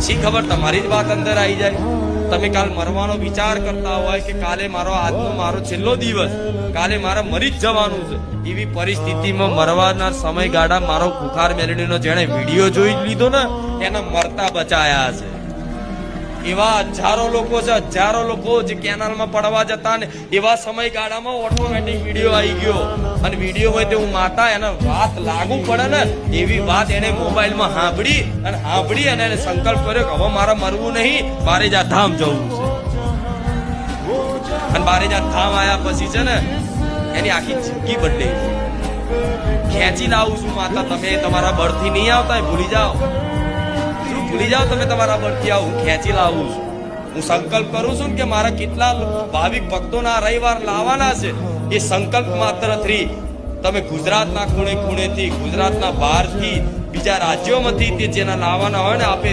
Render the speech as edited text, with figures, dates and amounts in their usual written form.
શી ખબર તમારી જ વાત અંદર આવી જાય. તમે કાલ મરવાનો વિચાર કરતા હોય કે કાલે આજનો મારો છેલ્લો દિવસ, કાલે મારે મરી જ જવાનું છે, એવી પરિસ્થિતિમાં મરવાના સમયગાળા મારો ખુખાર મેલડીનો જેણે વિડીયો જોઈ લીધો ને એના મરતા બચાયા છે. એવા હજારો લોકો છે, હજારો લોકો જે કેનાલમાં પડવા જતા ને એવા સમયગાળામાં ઓટોમેટિક વિડીયો આવી ગયો અને વિડીયો હોય તે હું માતા એને વાત લાગુ પડે ને એવી વાત એને મોબાઈલમાં સાંભળી અને એને સંકલ્પ કર્યો કે હવે મારે મરવું નહીં, બારેજા ધામ જવું છે. અને બારેજા ધામ આવ્યા પછી છે ને એની આખી જિંદગી બદલી. ખેંચી લાવું છું માતા, તમે તમારા બળથી નહીં આવતા, ભૂલી જાઓ તમે તમારા બળથી આવું ખેંચી લાવું છું. હું સંકલ્પ કરું છું કે મારા કેટલા ભાવિક ભક્તોના રવિવાર લાવવાના છે. એ સંકલ્પ માત્ર થી તમે ગુજરાતના ખૂણે ખૂણેથી, ગુજરાતના બહારથી, બીજા રાજ્યોમાંથી જેના લાવવાના હોય ને આપે